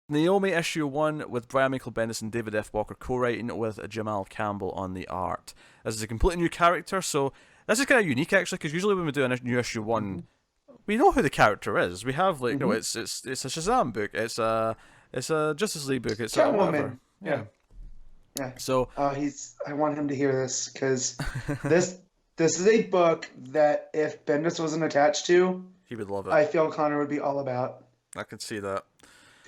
Naomi issue 1 with Brian Michael Bendis and David F. Walker co-writing with Jamal Campbell on the art. This is a completely new character, so this is kind of unique actually, because usually when we do a new issue 1, we know who the character is. We have like, it's a Shazam book, it's a Justice League book, it's a whatever. Yeah. Yeah. So I want him to hear this because this is a book that if Bendis wasn't attached to, he would love it. I feel Connor would be all about. I can see that.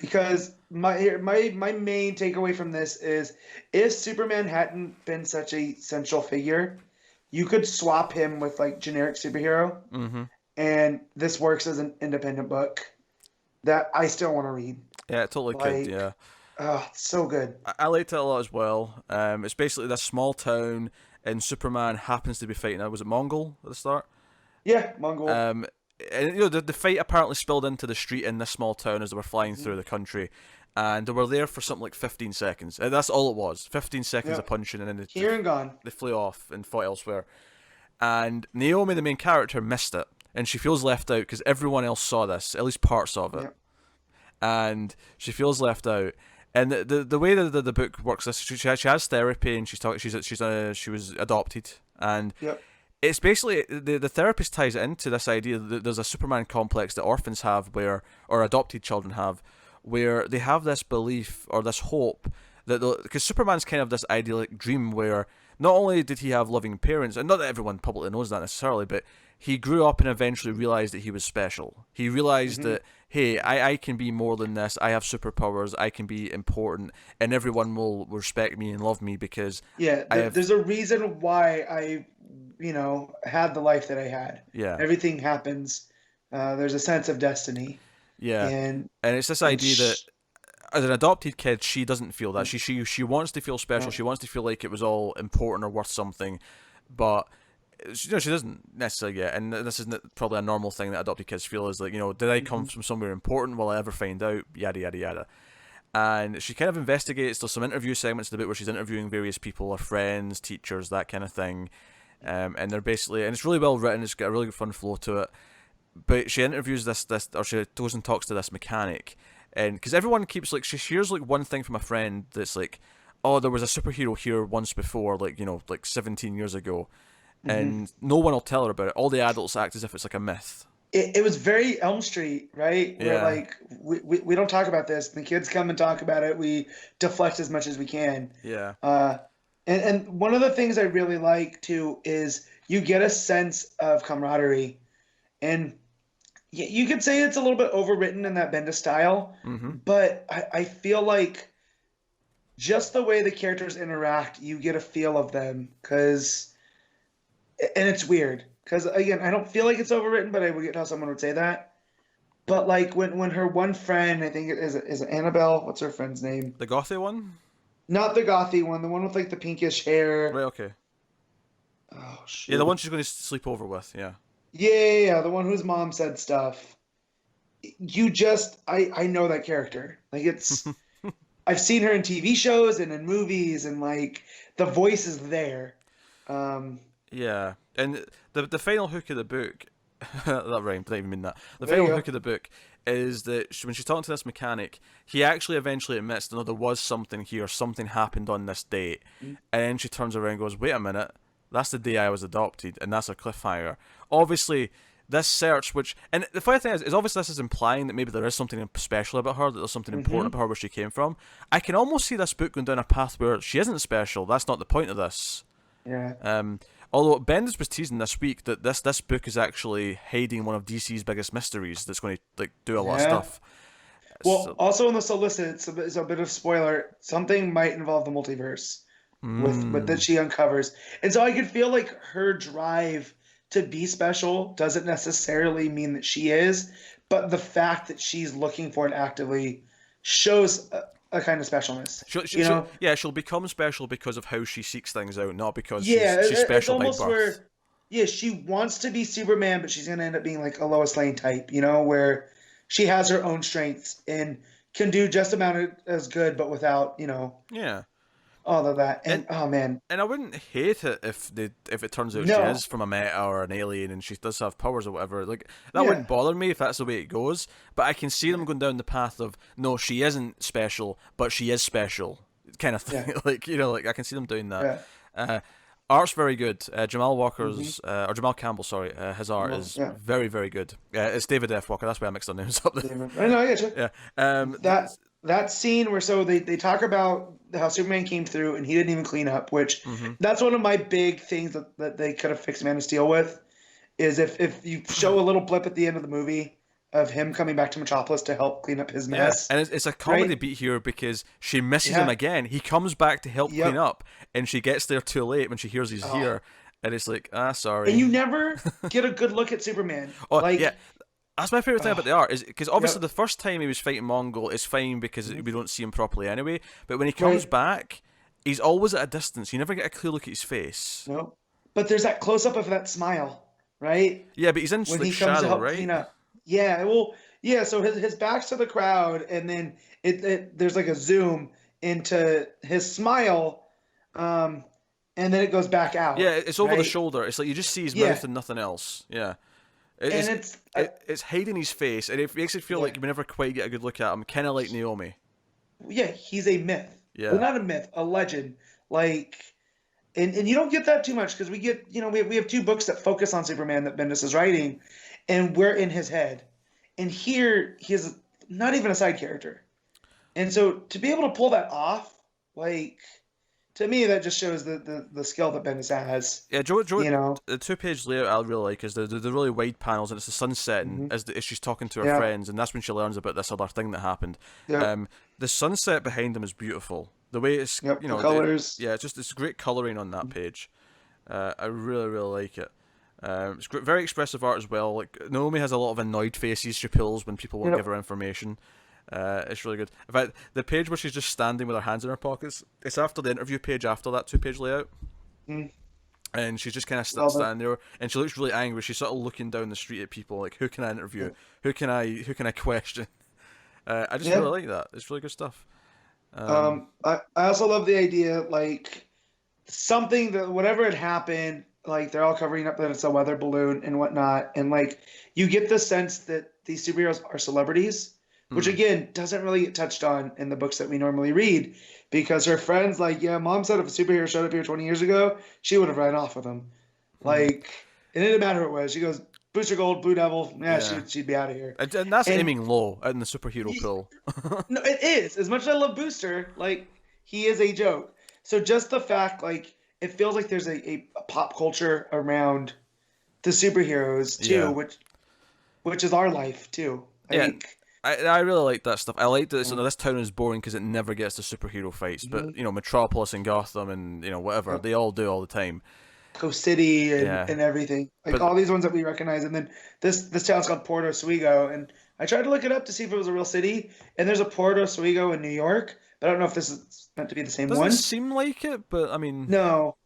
Because my main takeaway from this is if Superman hadn't been such a central figure, you could swap him with like generic superhero, and this works as an independent book that I still want to read. Yeah, it totally could. Yeah. Oh, it's so good. I liked it a lot as well. It's basically this small town, and Superman happens to be fighting. Was it Mongol at the start? Yeah, Mongol. And the fight apparently spilled into the street in this small town as they were flying through the country, and they were there for something like 15 seconds. That's all it was. 15 seconds of punching, and then here and gone. They flew off and fought elsewhere. And Naomi, the main character, missed it, and she feels left out because everyone else saw this, at least parts of it, and she feels left out. And the way that the book works, she has therapy, and she was adopted, and it's basically the therapist ties it into this idea that there's a Superman complex that orphans have, or adopted children have, where they have this belief or this hope that because Superman's kind of this idyllic dream where not only did he have loving parents, and not that everyone publicly knows that necessarily, but he grew up and eventually realized that he was special. He realized that, hey, I can be more than this. I have superpowers. I can be important, and everyone will respect me and love me because there's a reason why I had the life that I had. Yeah, everything happens. There's a sense of destiny. Yeah, and it's this idea that as an adopted kid, she doesn't feel that. She wants to feel special. She wants to feel like it was all important or worth something, but she doesn't necessarily get. And this isn't probably a normal thing that adopted kids feel, is like, did I come from somewhere important? Will I ever find out? Yada yada yada. And she kind of investigates. There's some interview segments in the book where she's interviewing various people, her friends, teachers, that kind of thing. And they're basically, and it's really well written. It's got a really good fun flow to it. But she interviews this, or she goes and talks to this mechanic, and because everyone keeps like, she hears like one thing from a friend that's like, oh, there was a superhero here once before, like like 17 years ago, and no one will tell her about it. All the adults act as if it's like a myth. It was very Elm Street, right? Where like we don't talk about this. The kids come and talk about it. We deflect as much as we can. Yeah. And one of the things I really like too is you get a sense of camaraderie, and you could say it's a little bit overwritten in that Bendis style, but I feel like just the way the characters interact, you get a feel of them, and it's weird. Because, again, I don't feel like it's overwritten, but I would get how someone would say that. But, like, when her one friend, I think is it Annabelle? What's her friend's name? The gothy one? Not the gothy one. The one with, like, the pinkish hair. Right, okay. Oh, shoot. Yeah, the one she's going to sleep over with, yeah. Yeah, the one whose mom said stuff. I know that character. Like, it's... I've seen her in TV shows and in movies, and, like, the voice is there. Yeah, and the final hook of the book, that rhymed, I didn't even mean that. The final hook of the book is that when she's talking to this mechanic, he actually eventually admits that there was something here, something happened on this date, and then she turns around and goes, wait a minute, that's the day I was adopted, and that's a cliffhanger. Obviously, this search, and the funny thing is obviously this is implying that maybe there is something special about her, that there's something important about her where she came from. I can almost see this book going down a path where she isn't special. That's not the point of this. Yeah. Although Bendis was teasing this week that this book is actually hiding one of DC's biggest mysteries that's going to like do a lot of stuff. Well, also in the solicit, it's a bit of spoiler. Something might involve the multiverse with that she uncovers, and so I could feel like her drive to be special doesn't necessarily mean that she is, but the fact that she's looking for it actively shows a kind of specialness. She'll become special because of how she seeks things out, not because she's special by birth. It's almost where, she wants to be Superman, but she's going to end up being like a Lois Lane type, where she has her own strengths and can do just about as good, but without, Yeah. all of that. And And oh man, I wouldn't hate it if it turns out she no, is from a meta or an alien and she does have powers or whatever. Like that yeah, wouldn't bother me if that's the way it goes. But I can see them going down the path of no, she isn't special, but she is special kind of thing. yeah, Like like I can see them doing that. yeah, Uh, Art's very good. Jamal mm-hmm. Walker's or Jamal Campbell, sorry, his art Well, is yeah. very very good. It's David F. Walker. That's why I mixed their names up there. I know, I get you. Yeah. That scene where they talk about how Superman came through and he didn't even clean up, which Mhm. that's one of my big things that they could have fixed Man of Steel with, is if you show a little blip at the end of the movie of him coming back to Metropolis to help clean up his Yeah, mess. and it's a comedy Right? beat here because she misses Yeah. him again. He comes back to help clean Yep. up, and she gets there too late when she hears he's Oh. here, and it's like, sorry. And you never get a good look at Superman. Oh Like, yeah, that's my favorite thing about the art is because obviously yep. the first time he was fighting Mongol is fine because we don't see him properly anyway. But when he comes Right. back, he's always at a distance. You never get a clear look at his face. No. But there's that close up of that smile, right? Yeah, but he's in When like he comes to shadow, help right? clean up. Yeah, well, yeah, so his back's to the crowd, and then there's like a zoom into his smile, and then it goes back out, Yeah, it's over the right? shoulder. It's like you just see his Yeah, mouth and nothing else. Yeah. and It's it's it's hiding his face, and it makes it feel yeah, like we never quite get a good look at him. Kind of like Naomi. yeah, he's a myth. Well, Yeah. not a myth, a legend. Like, and you don't get that too much because we get, we have two books that focus on Superman that Bendis is writing, and we're in his head. And here he is not even a side character. And so to be able to pull that off, like, to me, that just shows the skill that Bendis has. Yeah, You know? the 2-page layout I really like is the really wide panels, and it's the sun setting Hmm. as she's talking to her Yeah. friends, and that's when she learns about this other thing that happened. Yep. The sunset behind them is beautiful. The way it's, Yep. The colors. yeah, it's great coloring on that page. I really really like it. It's very expressive art as well. Like Naomi has a lot of annoyed faces she pulls when people won't Yep. give her information. It's really good. In fact, the page where she's just standing with her hands in her pockets, it's after the interview page after that 2-page layout. Mm. And she's just kind of Love it. standing there, and she looks really angry. She's sort of looking down the street at people, like, who can I interview? Yeah. Who can I question? I just Yeah. really like that. It's really good stuff. I also love the idea, like, something that whatever had happened, like they're all covering up that it's a weather balloon and whatnot, and like you get the sense that these superheroes are celebrities, which again doesn't really get touched on in the books that we normally read, because her friends like, yeah, mom said if a superhero showed up here 20 years ago, she would have ran off with him, like, and it didn't matter who it was. She goes, Booster Gold, Blue Devil, yeah, Yeah. she'd be out of here. And that's And aiming low in the superhero pool. no, it is. As much as I love Booster, like, he is a joke. So just the fact, like, it feels like there's a pop culture around the superheroes too, Yeah. which is our life too. Yeah. Like, I really like that stuff. I like that this town is boring because it never gets to superhero fights. But Metropolis and Gotham and whatever, they all do all the time. Coast City and, Yeah. and everything, like But all these ones that we recognize. And then this town's called Port Oswego, and I tried to look it up to see if it was a real city. And there's a Port Oswego in New York, but I don't know if this is meant to be the same doesn't one. seem like it, but I mean, No,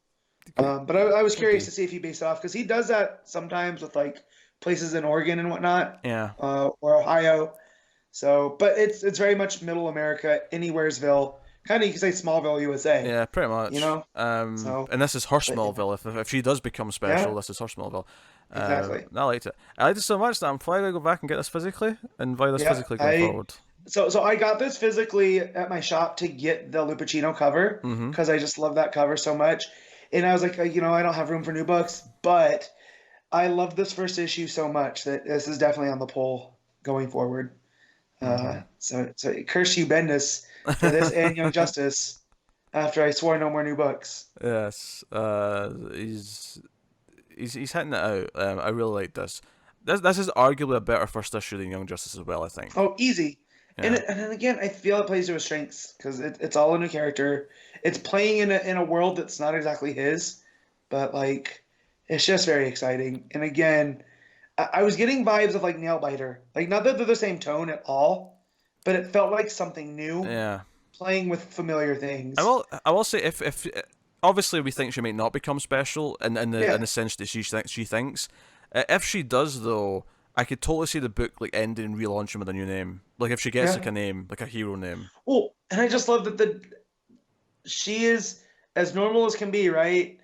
but I was could curious be. to see if he based off, because he does that sometimes with like places in Oregon and whatnot, Yeah. or Ohio. So, but it's very much Middle America, anywheresville, kind of, you could say Smallville, USA. Yeah, pretty much. You know, so And this is her but, Smallville. If she does become special, yeah, this is her Smallville. exactly. I liked it. I liked it so much that I'm probably gonna go back and get this physically and buy this Yeah, physically going forward. so I got this physically at my shop to get the Lupacino cover Mm-hmm. because I just love that cover so much, and I was like, I don't have room for new books, but I love this first issue so much that this is definitely on the poll going forward. So curse you, Bendis, for this and Young Justice. After I swore no more new books. Yes. He's hitting it out. I really like this. This is arguably a better first issue than Young Justice as well, I think. Oh, easy. Yeah. And then again, I feel it plays to his strengths because it's all a new character. It's playing in a world that's not exactly his, but like it's just very exciting. And again, I was getting vibes of like Nailbiter, like not that they're the same tone at all, but it felt like something new, Yeah. playing with familiar things. I will say if obviously we think she might not become special in Yeah. the sense that she thinks. If she does though, I could totally see the book like ending and relaunching with a new name. Like if she gets Yeah. like a name, like a hero name. Oh, and I just love that she is as normal as can be, right?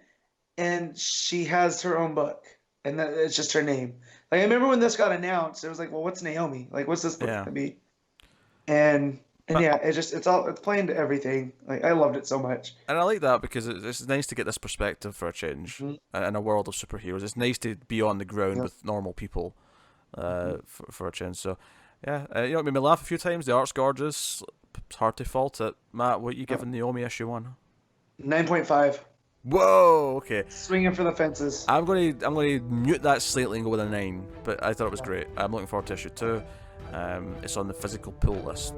And she has her own book, and that it's just her name. Like I remember when this got announced, it was like, well, what's Naomi? Like, what's this book Yeah. gonna be? And But yeah, it's playing to everything. Like I loved it so much. and I like that because it's nice to get this perspective for a change Mhm. in a world of superheroes. It's nice to be on the ground Yep. with normal people Mhm. for a change. So, yeah, it made me laugh a few times. The art's gorgeous. It's hard to fault it. Matt, what you Yep. giving Naomi issue 1? 9.5. Whoa, okay. Swinging for the fences. I'm gonna mute that slightly and go with a 9. But I thought it was great. I'm looking forward to issue 2. It's on the physical pull list.